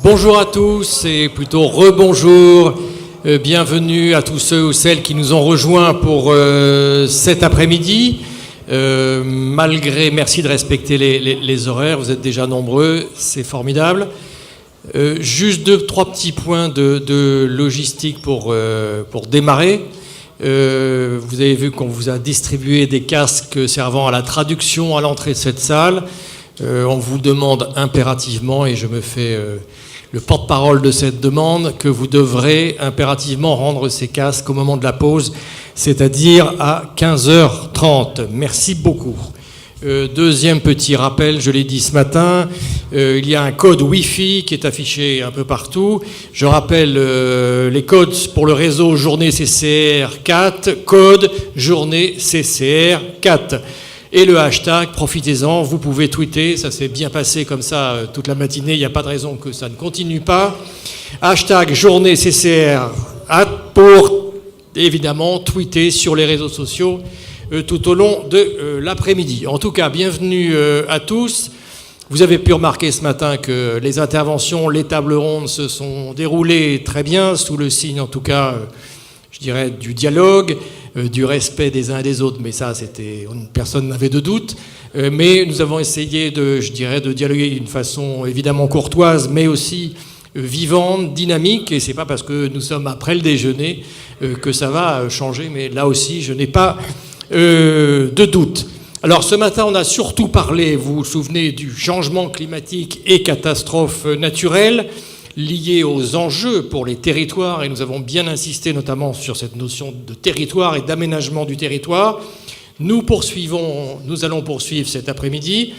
Bonjour à tous et plutôt rebonjour. Bienvenue à tous ceux ou celles qui nous ont rejoints pour cet après-midi. Merci de respecter les horaires, vous êtes déjà nombreux, c'est formidable. Juste 2-3 petits points de logistique pour démarrer. Vous avez vu qu'on vous a distribué des casques servant à la traduction à l'entrée de cette salle. On vous demande impérativement, et je me fais le porte-parole de cette demande, que vous devrez impérativement rendre ces casques au moment de la pause, c'est-à-dire à 15h30. Merci beaucoup. Deuxième petit rappel, je l'ai dit ce matin, il y a un code Wi-Fi qui est affiché un peu partout. Je rappelle les codes pour le réseau Journée CCR 4, code Journée CCR 4. Et le hashtag, profitez-en, vous pouvez tweeter, ça s'est bien passé comme ça toute la matinée, il n'y a pas de raison que ça ne continue pas. Hashtag Journée CCR pour évidemment tweeter sur les réseaux sociaux tout au long de l'après-midi. En tout cas, bienvenue à tous. Vous avez pu remarquer ce matin que les interventions, les tables rondes se sont déroulées très bien, sous le signe en tout cas, je dirais, du dialogue, du respect des uns et des autres, mais ça, personne n'avait de doute. Mais nous avons essayé de dialoguer d'une façon évidemment courtoise, mais aussi vivante, dynamique, et c'est pas parce que nous sommes après le déjeuner que ça va changer, mais là aussi, je n'ai pas de doute. Alors ce matin, on a surtout parlé, vous vous souvenez, du changement climatique et catastrophes naturelles liées aux enjeux pour les territoires, et nous avons bien insisté notamment sur cette notion de territoire et d'aménagement du territoire. Nous allons poursuivre cet après-midi,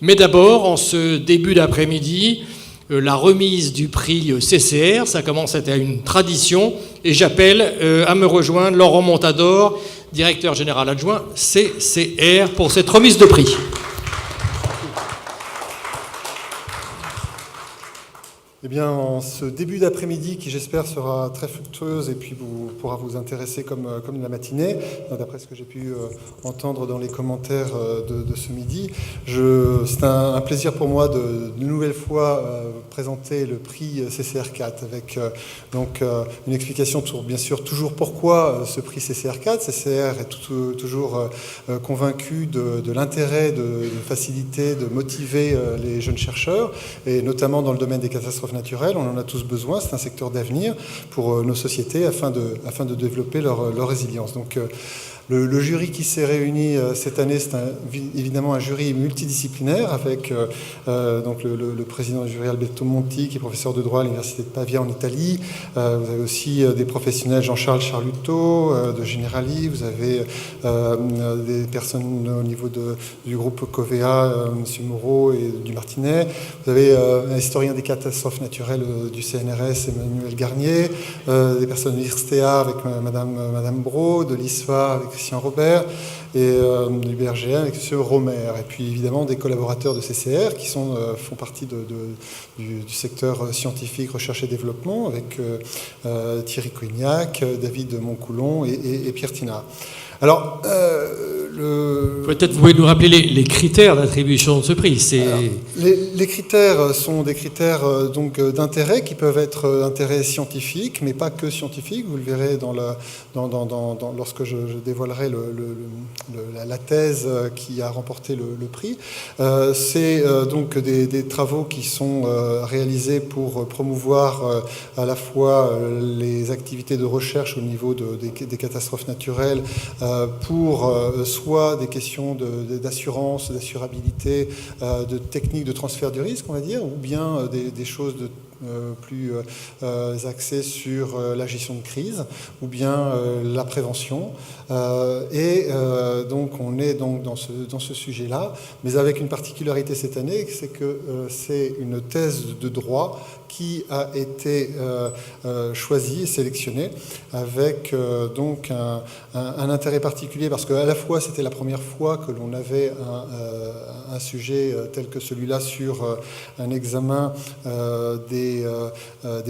mais d'abord, en ce début d'après-midi, la remise du prix CCR, ça commence à être une tradition, et j'appelle à me rejoindre Laurent Montador, directeur général adjoint CCR, pour cette remise de prix. Eh bien, en ce début d'après-midi, qui j'espère sera très fructueuse et puis pourra vous intéresser comme la matinée, d'après ce que j'ai pu entendre dans les commentaires de ce midi, c'est un plaisir pour moi de nouvelle fois présenter le prix CCR4 avec une explication bien sûr toujours pourquoi ce prix CCR4. CCR est toujours convaincu de l'intérêt de faciliter, de motiver les jeunes chercheurs, et notamment dans le domaine des catastrophes naturelles. On en a tous besoin, c'est un secteur d'avenir pour nos sociétés afin de développer leur résilience. Donc, le jury qui s'est réuni cette année, c'est évidemment un jury multidisciplinaire avec le président du jury Alberto Monti, qui est professeur de droit à l'université de Pavia en Italie. Vous avez aussi des professionnels, Jean-Charles Charluteau de Generali. Vous avez des personnes au niveau du groupe Covea, M. Moreau et du Martinet. Vous avez un historien des catastrophes naturelles du CNRS, Emmanuel Garnier. Des personnes de l'IRSTEA avec Madame Brault, de l'ISFA avec Christian Robert, et du BRGA avec M. Romer, et puis évidemment des collaborateurs de CCR qui font partie du secteur scientifique, recherche et développement, avec Thierry Coignac, David Moncoulon et Pierre Tinard. Alors, peut-être vous pouvez nous rappeler les critères d'attribution de ce prix. Les critères sont des critères d'intérêt qui peuvent être d'intérêt scientifique, mais pas que scientifique. Vous le verrez lorsque je dévoilerai la thèse qui a remporté le prix. C'est donc des travaux qui sont réalisés pour promouvoir à la fois les activités de recherche au niveau des catastrophes naturelles, pour soit des questions d'assurance, d'assurabilité, de techniques de transfert du risque, on va dire, ou bien des choses plus axées sur la gestion de crise, ou bien la prévention. Donc on est dans ce sujet-là, mais avec une particularité cette année, c'est que c'est une thèse de droit qui a été choisie et sélectionnée avec donc un intérêt particulier, parce qu'à la fois c'était la première fois que l'on avait un sujet tel que celui-là sur un examen des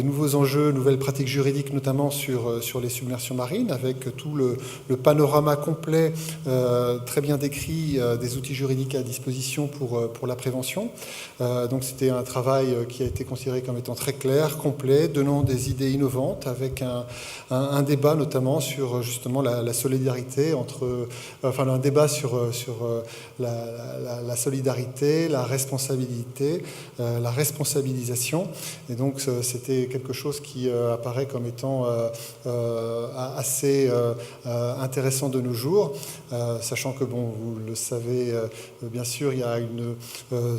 nouveaux enjeux, nouvelles pratiques juridiques, notamment sur les submersions marines, avec tout le panorama complet, très bien décrit, des outils juridiques à disposition pour la prévention. Donc c'était un travail qui a été considéré comme étant très clair, complet, donnant des idées innovantes, avec un débat notamment sur justement la solidarité un débat sur la solidarité, la responsabilité, la responsabilisation. Et donc c'était quelque chose qui apparaît comme étant assez intéressant de nos jours, sachant que, bon, vous le savez, bien sûr, il y a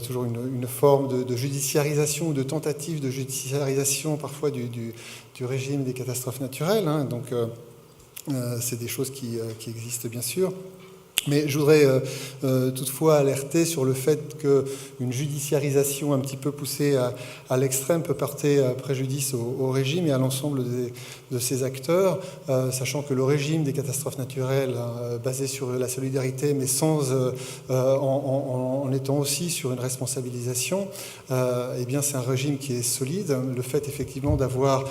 toujours une forme de judiciarisation ou de tentative de judiciarisation parfois du régime des catastrophes naturelles, hein. Donc c'est des choses qui existent bien sûr. Mais je voudrais toutefois alerter sur le fait qu'une judiciarisation un petit peu poussée à l'extrême peut porter préjudice au régime et à l'ensemble de ses acteurs, sachant que le régime des catastrophes naturelles, basé sur la solidarité, mais en étant aussi sur une responsabilisation, eh bien c'est un régime qui est solide. Le fait effectivement d'avoir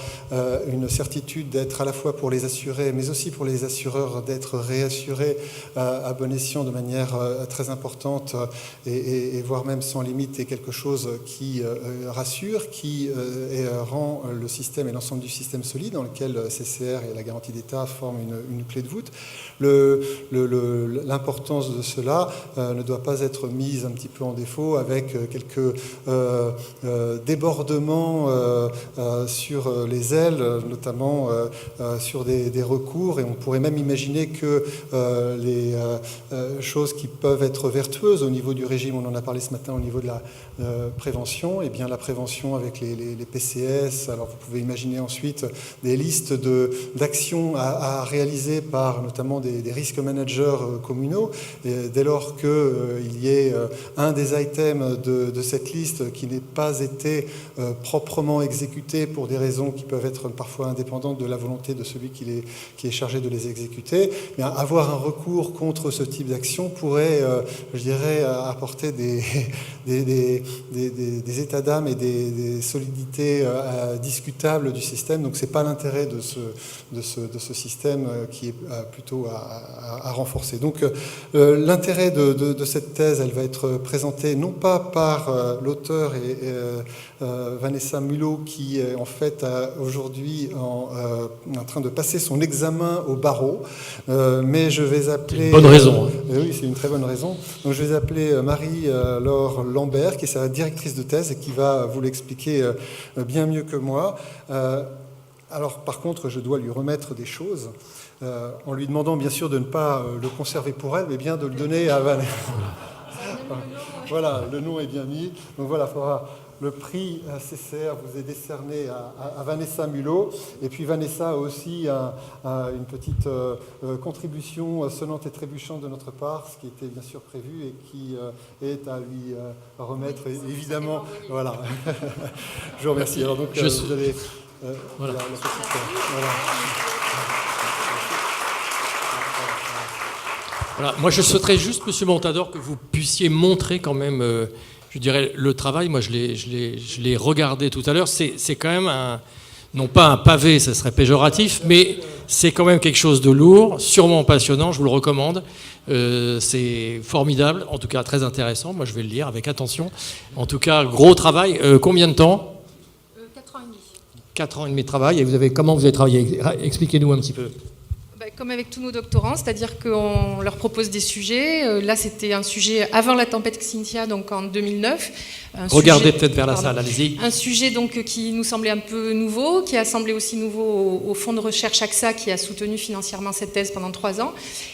une certitude d'être à la fois pour les assurés, mais aussi pour les assureurs d'être réassurés à bon escient de manière très importante et voire même sans limite est quelque chose qui rassure, qui rend le système et l'ensemble du système solide, dans lequel CCR et la garantie d'État forment une clé de voûte. L'importance de cela ne doit pas être mise un petit peu en défaut avec quelques débordements sur les ailes, notamment sur des recours, et on pourrait même imaginer que les choses qui peuvent être vertueuses au niveau du régime, on en a parlé ce matin au niveau de la prévention, et bien la prévention avec les PCS, alors vous pouvez imaginer ensuite des listes d'actions à réaliser par notamment des risques managers communaux, et dès lors qu'il y ait un des items de cette liste qui n'ait pas été proprement exécuté pour des raisons qui peuvent être parfois indépendantes de la volonté de celui qui est chargé de les exécuter, bien, avoir un recours contre ce type d'action pourrait, je dirais, apporter des états d'âme et des solidités discutables du système. Donc ce n'est pas l'intérêt de ce système qui est plutôt à renforcer. Donc l'intérêt de cette thèse, elle va être présentée non pas par l'auteur et Vanessa Mulot, qui est en fait aujourd'hui en train de passer son examen au barreau, mais je vais appeler... Une bonne raison. Oui, c'est une très bonne raison. Donc je vais appeler Marie-Laure Lambert, qui est sa directrice de thèse et qui va vous l'expliquer bien mieux que moi. Alors par contre, je dois lui remettre des choses, en lui demandant bien sûr de ne pas le conserver pour elle, mais bien de le donner à Vanessa. Voilà, le nom est bien mis. Donc voilà, il faudra... Le prix CCR vous est décerné à Vanessa Mulot. Et puis Vanessa a aussi une petite contribution sonnante et trébuchante de notre part, ce qui était bien sûr prévu et qui est à lui remettre, évidemment. Voilà. Je vous remercie. Alors donc, vous allez... voilà. La petite, voilà. Voilà. Moi, je souhaiterais juste, Monsieur Montador, que vous puissiez montrer quand même... je dirais, le travail, moi je l'ai regardé tout à l'heure, c'est quand même non pas un pavé, ça serait péjoratif, mais c'est quand même quelque chose de lourd, sûrement passionnant, je vous le recommande. C'est formidable, en tout cas très intéressant, moi je vais le lire avec attention. En tout cas, gros travail, combien de temps 4 ans et demi. 4 ans et demi de travail, et comment vous avez travaillé? Expliquez-nous un petit peu. Comme avec tous nos doctorants, c'est-à-dire qu'on leur propose des sujets. Là, c'était un sujet avant la tempête Xynthia, donc en 2009. Regardez peut-être vers la salle, allez-y. Un sujet donc qui nous semblait un peu nouveau, qui a semblé aussi nouveau au fonds de recherche AXA, qui a soutenu financièrement cette thèse pendant 3 ans.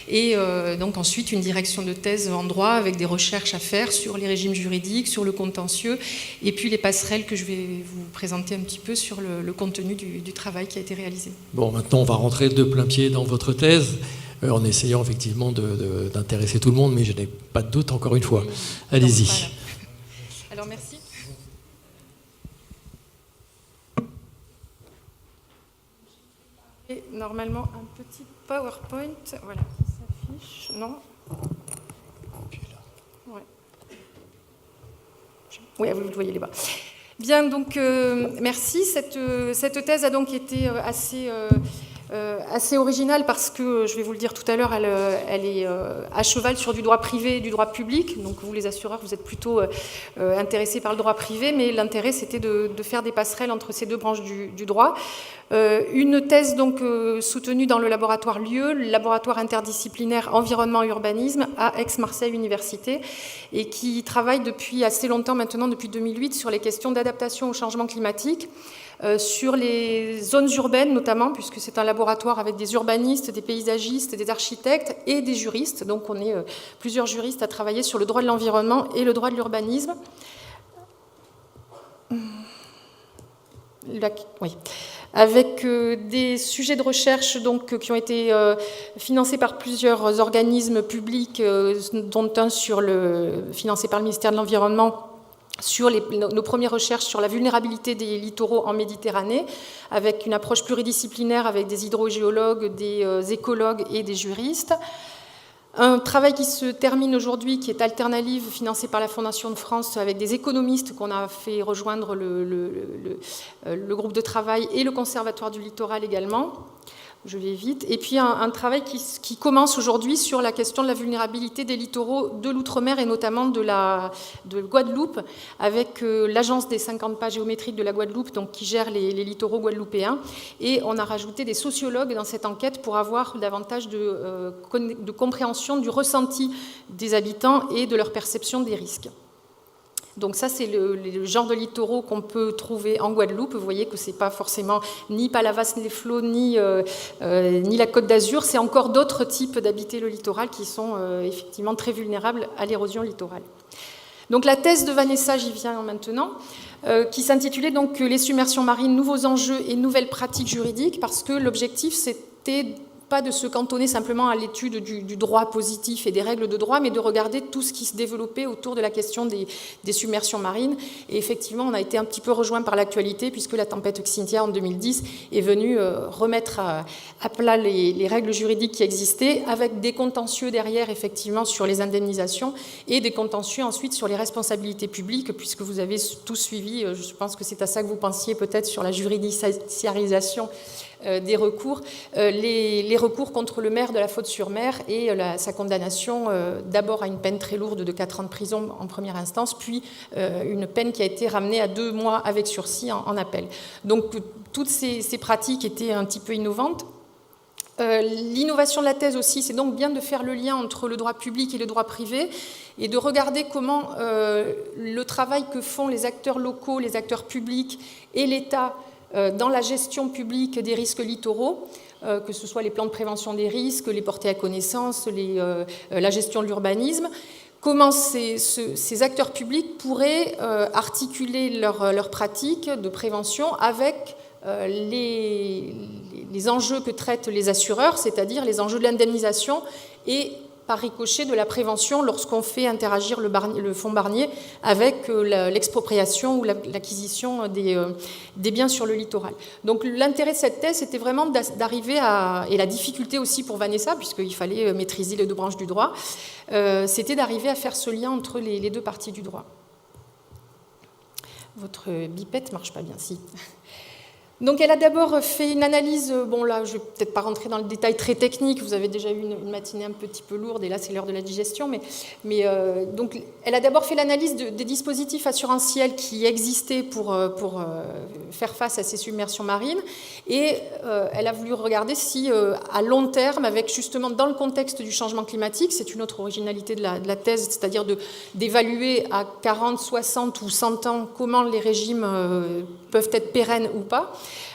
Et donc ensuite, une direction de thèse en droit avec des recherches à faire sur les régimes juridiques, sur le contentieux, et puis les passerelles que je vais vous présenter un petit peu sur le contenu du travail qui a été réalisé. Bon, maintenant, on va rentrer de plein pied dans votre thèse, en essayant effectivement d'intéresser tout le monde, mais je n'ai pas de doute, encore une fois. Allez-y. Voilà. Alors, merci. Et normalement, un petit PowerPoint, voilà, qui s'affiche. Non ? Oui, vous voyez les bas. Bien, donc merci. Cette thèse a donc été assez originale parce que, je vais vous le dire tout à l'heure, elle est à cheval sur du droit privé et du droit public. Donc vous, les assureurs, vous êtes plutôt intéressés par le droit privé, mais l'intérêt, c'était de faire des passerelles entre ces deux branches du droit. Une thèse donc soutenue dans le laboratoire LIEU, le laboratoire interdisciplinaire environnement et urbanisme à Aix-Marseille Université, et qui travaille depuis assez longtemps maintenant, depuis 2008, sur les questions d'adaptation au changement climatique, sur les zones urbaines notamment, puisque c'est un laboratoire avec des urbanistes, des paysagistes, des architectes et des juristes. Donc on est plusieurs juristes à travailler sur le droit de l'environnement et le droit de l'urbanisme. Oui. Avec des sujets de recherche donc, qui ont été financés par plusieurs organismes publics, dont un financé par le ministère de l'Environnement, sur nos premières recherches sur la vulnérabilité des littoraux en Méditerranée, avec une approche pluridisciplinaire avec des hydrogéologues, des écologues et des juristes. Un travail qui se termine aujourd'hui, qui est Alternalive, financé par la Fondation de France, avec des économistes qu'on a fait rejoindre le groupe de travail et le Conservatoire du littoral également. Je vais vite. Et puis un travail qui commence aujourd'hui sur la question de la vulnérabilité des littoraux de l'outre-mer et notamment de Guadeloupe, avec l'agence des 50 pas géométriques de la Guadeloupe, donc qui gère les littoraux guadeloupéens. Et on a rajouté des sociologues dans cette enquête pour avoir davantage de compréhension du ressenti des habitants et de leur perception des risques. Donc ça, c'est le genre de littoraux qu'on peut trouver en Guadeloupe. Vous voyez que ce n'est pas forcément ni Palavas-les-Flots, ni la Côte d'Azur. C'est encore d'autres types d'habités le littoral qui sont effectivement très vulnérables à l'érosion littorale. Donc la thèse de Vanessa, j'y viens maintenant, qui s'intitulait donc « Les submersions marines, nouveaux enjeux et nouvelles pratiques juridiques », parce que l'objectif, c'était pas de se cantonner simplement à l'étude du droit positif et des règles de droit, mais de regarder tout ce qui se développait autour de la question des submersions marines. Et effectivement, on a été un petit peu rejoint par l'actualité, puisque la tempête Xynthia en 2010 est venue remettre à plat les règles juridiques qui existaient, avec des contentieux derrière, effectivement, sur les indemnisations, et des contentieux ensuite sur les responsabilités publiques, puisque vous avez tous suivi, je pense que c'est à ça que vous pensiez peut-être, sur la judiciarisation des recours, les recours contre le maire de la Faute-sur-Mer et sa condamnation d'abord à une peine très lourde de 4 ans de prison en première instance, puis une peine qui a été ramenée à 2 mois avec sursis en appel. Donc toutes ces pratiques étaient un petit peu innovantes. L'innovation de la thèse aussi, c'est donc bien de faire le lien entre le droit public et le droit privé et de regarder comment le travail que font les acteurs locaux, les acteurs publics et l'État dans la gestion publique des risques littoraux, que ce soit les plans de prévention des risques, les portées à connaissance, la gestion de l'urbanisme, comment ces acteurs publics pourraient articuler leurs pratiques de prévention avec les enjeux que traitent les assureurs, c'est-à-dire les enjeux de l'indemnisation et par ricochet de la prévention lorsqu'on fait interagir le fonds Barnier avec l'expropriation ou l'acquisition des biens sur le littoral. Donc l'intérêt de cette thèse, c'était vraiment d'arriver à, et la difficulté aussi pour Vanessa, puisqu'il fallait maîtriser les 2 branches du droit, c'était d'arriver à faire ce lien entre les 2 parties du droit. Votre bipette ne marche pas bien, si. Donc elle a d'abord fait une analyse, bon là je ne vais peut-être pas rentrer dans le détail très technique, vous avez déjà eu une matinée un petit peu lourde et là c'est l'heure de la digestion, mais donc elle a d'abord fait l'analyse des dispositifs assurantiels qui existaient pour faire face à ces submersions marines et elle a voulu regarder si à long terme, avec justement dans le contexte du changement climatique, c'est une autre originalité de la thèse, c'est-à-dire d'évaluer à 40, 60 ou 100 ans comment les régimes peuvent être pérennes ou pas,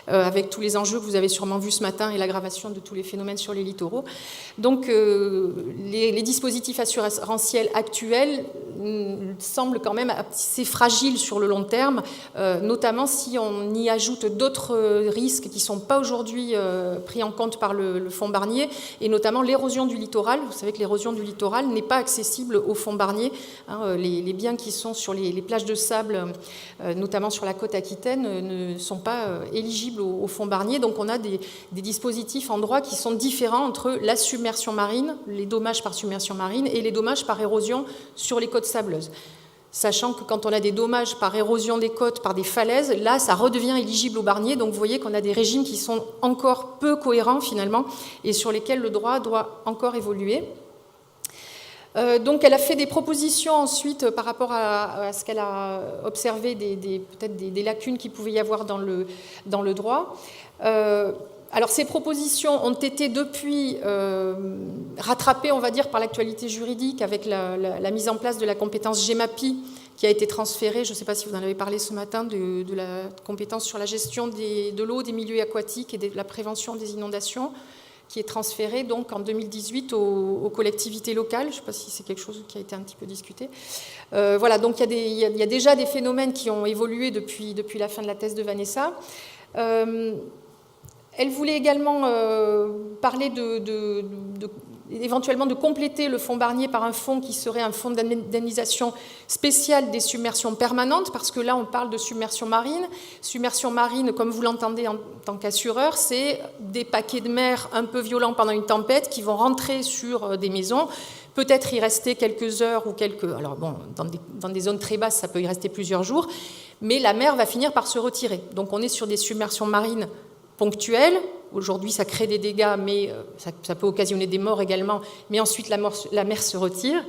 avec tous les enjeux que vous avez sûrement vus ce matin et l'aggravation de tous les phénomènes sur les littoraux. Donc les dispositifs assurantiels actuels semblent quand même assez fragiles sur le long terme, notamment si on y ajoute d'autres risques qui ne sont pas aujourd'hui pris en compte par le fonds Barnier, et notamment l'érosion du littoral. Vous savez que l'érosion du littoral n'est pas accessible au fonds Barnier. Les biens qui sont sur les plages de sable, notamment sur la côte aquitaine, ne sont pas éligibles au fonds Barnier. Donc on a des dispositifs en droit qui sont différents entre la submersion marine, les dommages par submersion marine et les dommages par érosion sur les côtes sableuses. sachant que quand on a des dommages par érosion des côtes, par des falaises, là, ça redevient éligible au Barnier. Donc vous voyez qu'on a des régimes qui sont encore peu cohérents finalement et sur lesquels le droit doit encore évoluer. Donc elle a fait des propositions ensuite par rapport à ce qu'elle a observé, peut-être des lacunes qu'il pouvait y avoir dans le droit. Alors ces propositions ont été depuis rattrapées, on va dire, par l'actualité juridique avec la mise en place de la compétence GEMAPI qui a été transférée, je ne sais pas si vous en avez parlé ce matin, de la compétence sur la gestion de l'eau, des milieux aquatiques et de la prévention des inondations, qui est transférée donc en 2018 aux collectivités locales. Je ne sais pas si c'est quelque chose qui a été un petit peu discuté. Voilà, donc il y a déjà des phénomènes qui ont évolué depuis la fin de la thèse de Vanessa. Elle voulait également parler éventuellement de compléter le fonds Barnier par un fonds qui serait un fonds d'indemnisation spécial des submersions permanentes, parce que là on parle de submersion marine. Submersion marine, comme vous l'entendez en tant qu'assureur, c'est des paquets de mer un peu violents pendant une tempête qui vont rentrer sur des maisons, peut-être y rester quelques heures ou alors bon, dans des zones très basses ça peut y rester plusieurs jours, mais la mer va finir par se retirer. Donc on est sur des submersions marines ponctuelles. Aujourd'hui, ça crée des dégâts, mais ça peut occasionner des morts également. Mais ensuite, la mer se retire.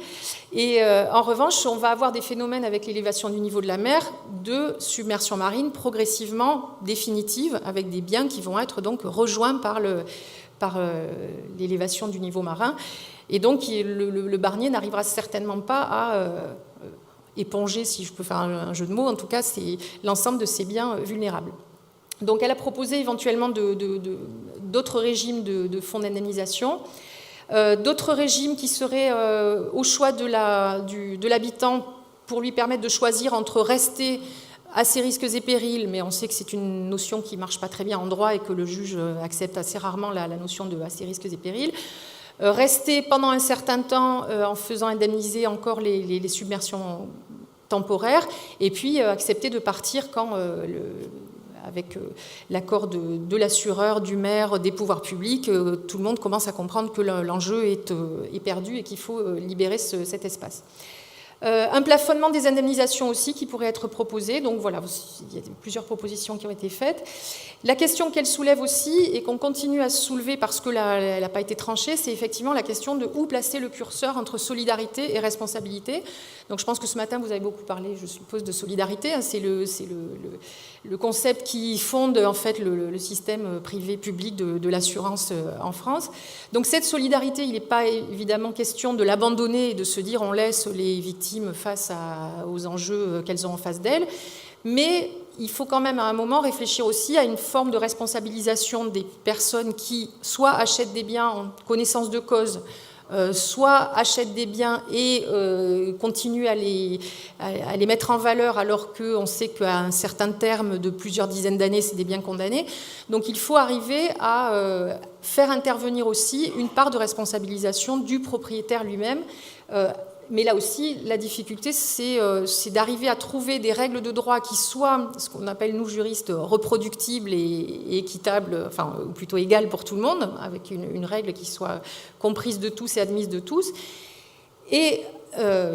Et en revanche, on va avoir des phénomènes avec l'élévation du niveau de la mer de submersion marine progressivement définitive, avec des biens qui vont être donc rejoints par l'élévation du niveau marin. Et donc, le Barnier n'arrivera certainement pas à éponger, si je peux faire un jeu de mots, en tout cas, c'est l'ensemble de ces biens vulnérables. Donc elle a proposé éventuellement d'autres régimes de fonds d'indemnisation, d'autres régimes qui seraient au choix de l'habitant pour lui permettre de choisir entre rester à ses risques et périls, mais on sait que c'est une notion qui ne marche pas très bien en droit et que le juge accepte assez rarement la notion de à ses risques et périls. Rester pendant un certain temps en faisant indemniser encore les submersions temporaires, et puis accepter de partir quand avec l'accord de l'assureur, du maire, des pouvoirs publics, tout le monde commence à comprendre que l'enjeu est perdu et qu'il faut libérer cet espace. Un plafonnement des indemnisations aussi qui pourrait être proposé. Donc voilà, il y a plusieurs propositions qui ont été faites. La question qu'elle soulève aussi et qu'on continue à soulever parce qu'elle n'a pas été tranchée, c'est effectivement la question de où placer le curseur entre solidarité et responsabilité. Donc je pense que ce matin, vous avez beaucoup parlé, je suppose, de solidarité. C'est le concept qui fonde en fait le système privé-public de l'assurance en France. Donc cette solidarité, il n'est pas évidemment question de l'abandonner et de se dire on laisse les victimes face aux enjeux qu'elles ont en face d'elles, mais il faut quand même à un moment réfléchir aussi à une forme de responsabilisation des personnes qui soit achètent des biens en connaissance de cause, soit achètent des biens et continuent à les mettre en valeur alors qu'on sait qu'à un certain terme de plusieurs dizaines d'années, c'est des biens condamnés. Donc il faut arriver à faire intervenir aussi une part de responsabilisation du propriétaire lui-même. Mais là aussi, la difficulté, c'est d'arriver à trouver des règles de droit qui soient, ce qu'on appelle, nous, juristes, reproductibles et équitables, enfin, ou plutôt égales pour tout le monde, avec une règle qui soit comprise de tous et admise de tous, et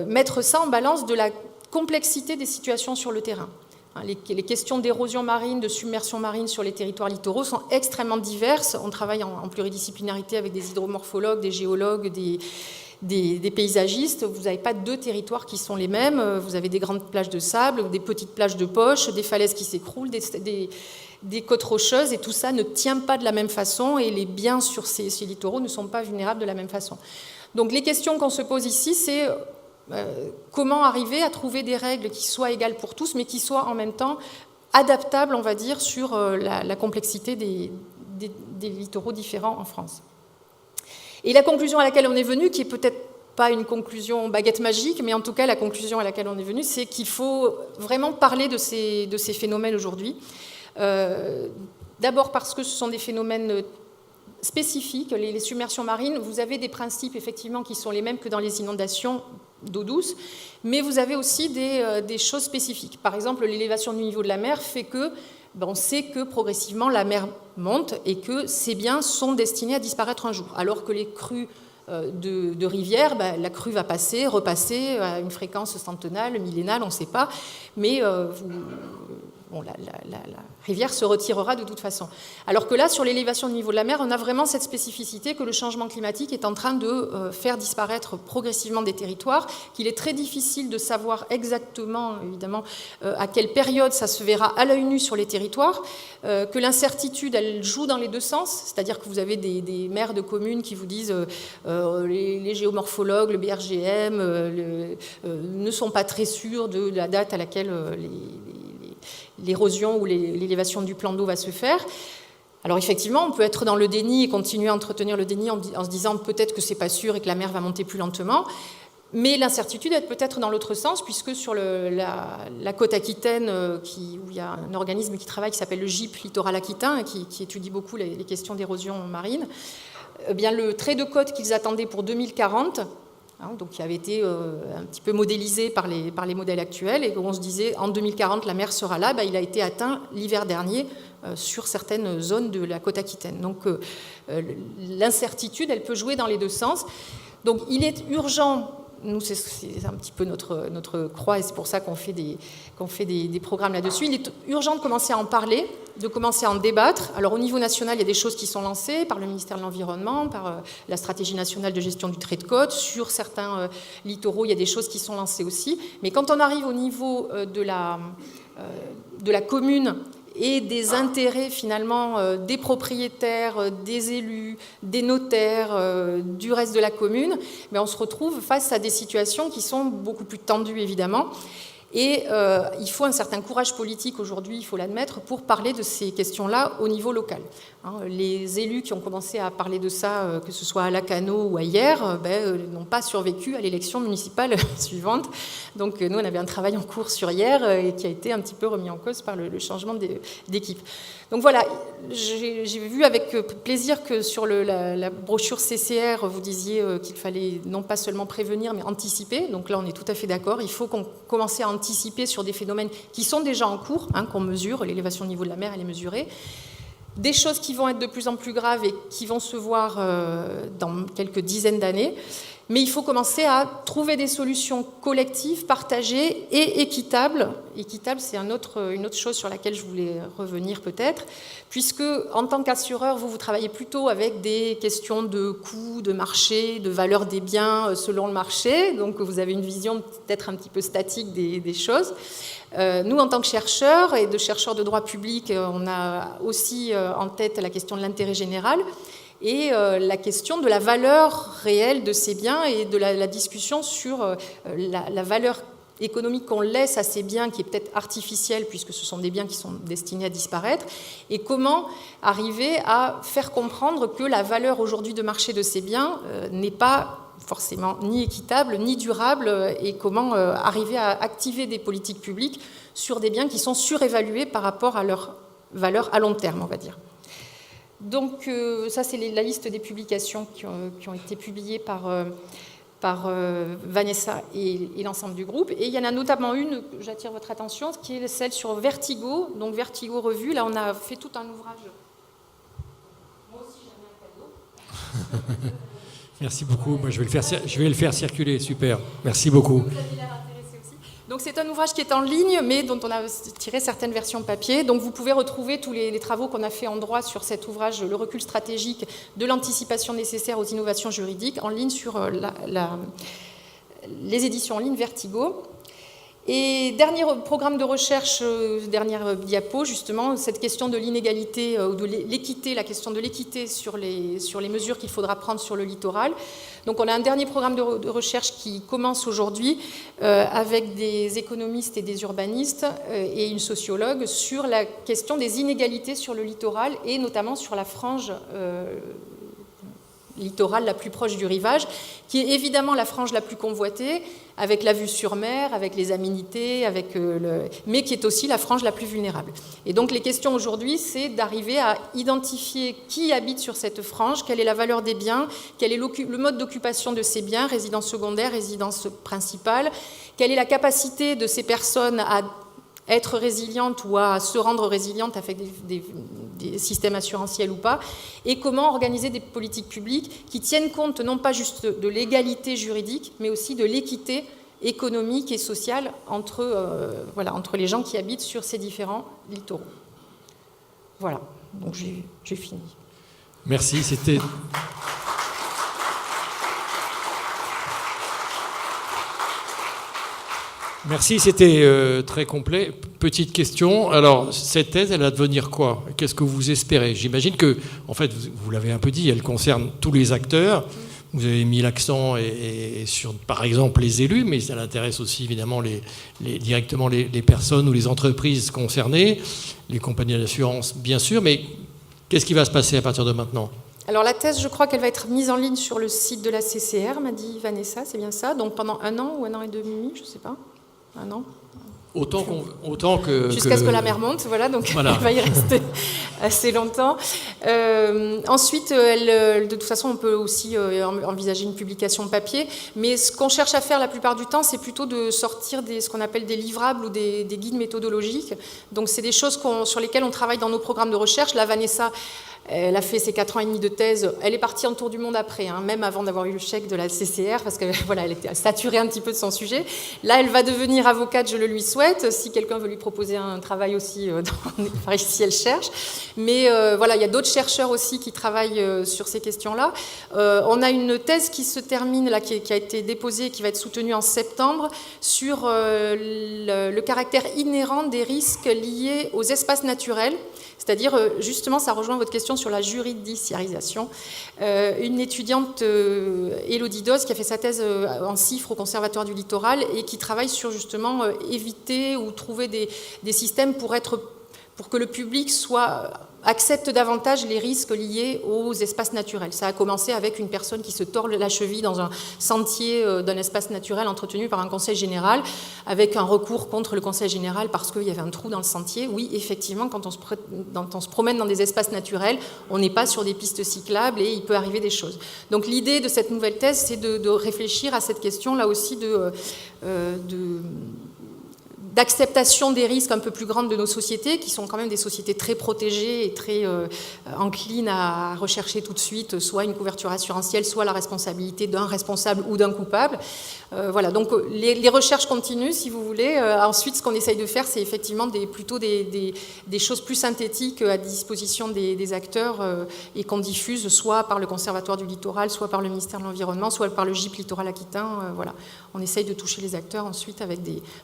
mettre ça en balance de la complexité des situations sur le terrain. Les questions d'érosion marine, de submersion marine sur les territoires littoraux sont extrêmement diverses. On travaille en pluridisciplinarité avec des hydromorphologues, des géologues, des paysagistes. Vous n'avez pas deux territoires qui sont les mêmes. Vous avez des grandes plages de sable, des petites plages de poche, des falaises qui s'écroulent, des côtes rocheuses, et tout ça ne tient pas de la même façon, et les biens sur ces littoraux ne sont pas vulnérables de la même façon. Donc les questions qu'on se pose ici, c'est comment arriver à trouver des règles qui soient égales pour tous, mais qui soient en même temps adaptables, on va dire, sur la complexité des littoraux différents en France. Et la conclusion à laquelle on est venu, qui est peut-être pas une conclusion baguette magique, mais en tout cas la conclusion à laquelle on est venu, c'est qu'il faut vraiment parler de ces phénomènes aujourd'hui. D'abord parce que ce sont des phénomènes spécifiques. Les submersions marines, vous avez des principes effectivement qui sont les mêmes que dans les inondations d'eau douce, mais vous avez aussi des choses spécifiques. Par exemple, l'élévation du niveau de la mer fait que on sait que progressivement la mer monte et que ces biens sont destinés à disparaître un jour, alors que les crues de rivière, la crue va passer, repasser à une fréquence centennale, millénale, on ne sait pas, mais la rivière se retirera de toute façon. Alors que là, sur l'élévation du niveau de la mer, on a vraiment cette spécificité que le changement climatique est en train de faire disparaître progressivement des territoires, qu'il est très difficile de savoir exactement, évidemment, à quelle période ça se verra à l'œil nu sur les territoires, que l'incertitude, elle joue dans les deux sens, c'est-à-dire que vous avez des maires de communes qui vous disent les géomorphologues, le BRGM ne sont pas très sûrs de la date à laquelle l'érosion ou l'élévation du plan d'eau va se faire. Alors effectivement, on peut être dans le déni et continuer à entretenir le déni en se disant peut-être que c'est pas sûr et que la mer va monter plus lentement, mais l'incertitude est peut-être dans l'autre sens, puisque sur la côte aquitaine, où il y a un organisme qui travaille qui s'appelle le GIP Littoral Aquitain, qui étudie beaucoup les questions d'érosion marine, eh bien, le trait de côte qu'ils attendaient pour 2040, donc qui avait été un petit peu modélisé par les modèles actuels, et on se disait en 2040 la mer sera là, il a été atteint l'hiver dernier sur certaines zones de la côte aquitaine. Donc l'incertitude, elle peut jouer dans les deux sens. Donc il est urgent, nous c'est un petit peu notre croix, et c'est pour ça qu'on fait des programmes là-dessus, il est urgent de commencer à en parler, de commencer à en débattre. Alors au niveau national, il y a des choses qui sont lancées par le ministère de l'Environnement, par la stratégie nationale de gestion du trait de côte. Sur certains littoraux, il y a des choses qui sont lancées aussi. Mais quand on arrive au niveau de la commune et des intérêts finalement des propriétaires, des élus, des notaires, du reste de la commune, mais on se retrouve face à des situations qui sont beaucoup plus tendues évidemment. Et il faut un certain courage politique aujourd'hui, il faut l'admettre, pour parler de ces questions-là au niveau local. Les élus qui ont commencé à parler de ça, que ce soit à Lacanau ou ailleurs, n'ont pas survécu à l'élection municipale suivante. Donc nous, on avait un travail en cours sur hier et qui a été un petit peu remis en cause par le changement d'équipe. Donc voilà, j'ai vu avec plaisir que sur la brochure CCR, vous disiez qu'il fallait non pas seulement prévenir, mais anticiper. Donc là, on est tout à fait d'accord. Il faut qu'on commence à anticiper sur des phénomènes qui sont déjà en cours, qu'on mesure. L'élévation du niveau de la mer, elle est mesurée. Des choses qui vont être de plus en plus graves et qui vont se voir dans quelques dizaines d'années. Mais il faut commencer à trouver des solutions collectives, partagées et équitables. Équitable, c'est une autre chose sur laquelle je voulais revenir peut-être, puisque en tant qu'assureur, vous travaillez plutôt avec des questions de coûts, de marché, de valeur des biens selon le marché, donc vous avez une vision peut-être un petit peu statique des choses. Nous, en tant que chercheurs et de chercheurs de droit public, on a aussi en tête la question de l'intérêt général, et la question de la valeur réelle de ces biens et de la discussion sur la valeur économique qu'on laisse à ces biens, qui est peut-être artificielle, puisque ce sont des biens qui sont destinés à disparaître, et comment arriver à faire comprendre que la valeur aujourd'hui de marché de ces biens n'est pas forcément ni équitable, ni durable, et comment arriver à activer des politiques publiques sur des biens qui sont surévalués par rapport à leur valeur à long terme, on va dire. Donc ça, c'est la liste des publications qui ont été publiées par Vanessa et l'ensemble du groupe. Et il y en a notamment une, j'attire votre attention, qui est celle sur Vertigo, donc Vertigo Revue. Là, on a fait tout un ouvrage. Moi aussi, j'en ai un cadeau. Merci beaucoup. Moi, je vais le faire circuler. Super. Merci beaucoup. Donc c'est un ouvrage qui est en ligne, mais dont on a tiré certaines versions papier. Donc vous pouvez retrouver tous les travaux qu'on a fait en droit sur cet ouvrage, le recul stratégique de l'anticipation nécessaire aux innovations juridiques, en ligne sur les éditions en ligne Vertigo. Et dernier programme de recherche, dernière diapo, justement, cette question de l'inégalité ou de l'équité, la question de l'équité sur les mesures qu'il faudra prendre sur le littoral. Donc on a un dernier programme de recherche qui commence aujourd'hui avec des économistes et des urbanistes et une sociologue sur la question des inégalités sur le littoral et notamment sur la frange littorale la plus proche du rivage, qui est évidemment la frange la plus convoitée, avec la vue sur mer, avec les aménités, mais qui est aussi la frange la plus vulnérable. Et donc les questions aujourd'hui, c'est d'arriver à identifier qui habite sur cette frange, quelle est la valeur des biens, quel est le mode d'occupation de ces biens, résidence secondaire, résidence principale, quelle est la capacité de ces personnes à être résiliente ou à se rendre résiliente avec des systèmes assurantiels ou pas, et comment organiser des politiques publiques qui tiennent compte non pas juste de l'égalité juridique, mais aussi de l'équité économique et sociale entre les gens qui habitent sur ces différents littoraux. Voilà, donc j'ai fini. Merci, c'était... Merci, c'était très complet. Petite question, alors cette thèse, elle va devenir quoi? Qu'est-ce que vous espérez? J'imagine que, en fait, vous l'avez un peu dit, elle concerne tous les acteurs. Vous avez mis l'accent sur, par exemple, les élus, mais ça intéresse aussi évidemment directement les personnes ou les entreprises concernées, les compagnies d'assurance, bien sûr, mais qu'est-ce qui va se passer à partir de maintenant? Alors la thèse, je crois qu'elle va être mise en ligne sur le site de la CCR, m'a dit Vanessa, c'est bien ça? Donc pendant 1 an ou 1 an et demi, je ne sais pas. 1 an. Autant que... Jusqu'à ce que la mer monte, voilà, donc voilà. Elle va y rester assez longtemps. Ensuite, de toute façon, on peut aussi envisager une publication papier, mais ce qu'on cherche à faire la plupart du temps, c'est plutôt de sortir ce qu'on appelle des livrables ou des guides méthodologiques. Donc c'est des choses sur lesquelles on travaille dans nos programmes de recherche. Là, Vanessa, elle a fait ses 4 ans et demi de thèse. Elle est partie en tour du monde après, même avant d'avoir eu le chèque de la CCR, parce qu'elle elle était saturée un petit peu de son sujet. Là, elle va devenir avocate, je le lui souhaite, si quelqu'un veut lui proposer un travail aussi, par ici, elle cherche. Mais voilà, il y a d'autres chercheurs aussi qui travaillent sur ces questions-là. On a une thèse qui se termine, là, qui a été déposée, qui va être soutenue en septembre, sur le caractère inhérent des risques liés aux espaces naturels. C'est-à-dire, justement, ça rejoint votre question sur la juridiciarisation. Une étudiante, Élodie Doz, qui a fait sa thèse en CIFRE au Conservatoire du Littoral et qui travaille sur, justement, éviter ou trouver des systèmes pour que le public accepte davantage les risques liés aux espaces naturels. Ça a commencé avec une personne qui se tord la cheville dans un sentier d'un espace naturel entretenu par un conseil général, avec un recours contre le conseil général parce qu'il y avait un trou dans le sentier. Oui, effectivement, quand on se promène dans des espaces naturels, on n'est pas sur des pistes cyclables et il peut arriver des choses. Donc l'idée de cette nouvelle thèse, c'est de réfléchir à cette question, là aussi, d'acceptation des risques un peu plus grandes de nos sociétés, qui sont quand même des sociétés très protégées et très enclines à rechercher tout de suite soit une couverture assurantielle, soit la responsabilité d'un responsable ou d'un coupable. Voilà, donc les recherches continuent, si vous voulez. Ensuite, ce qu'on essaye de faire, c'est effectivement plutôt des choses plus synthétiques à disposition des acteurs et qu'on diffuse soit par le Conservatoire du Littoral, soit par le ministère de l'Environnement, soit par le GIP Littoral Aquitain. Voilà. On essaye de toucher les acteurs ensuite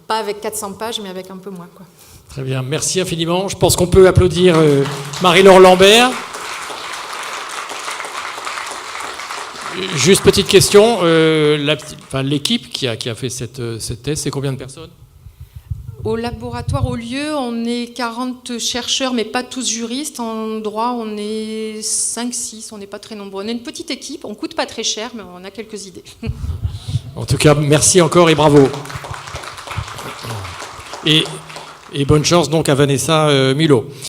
pas avec 400 pages, mais avec un peu moins, quoi. Très bien, merci infiniment. Je pense qu'on peut applaudir Marie-Laure Lambert. Juste petite question, l'équipe qui a fait cette thèse, c'est combien de personnes? Au laboratoire, au lieu, on est 40 chercheurs, mais pas tous juristes. En droit, on est 5-6, on n'est pas très nombreux. On est une petite équipe, on ne coûte pas très cher, mais on a quelques idées. En tout cas, merci encore et bravo. Et bonne chance donc à Vanessa Mulot.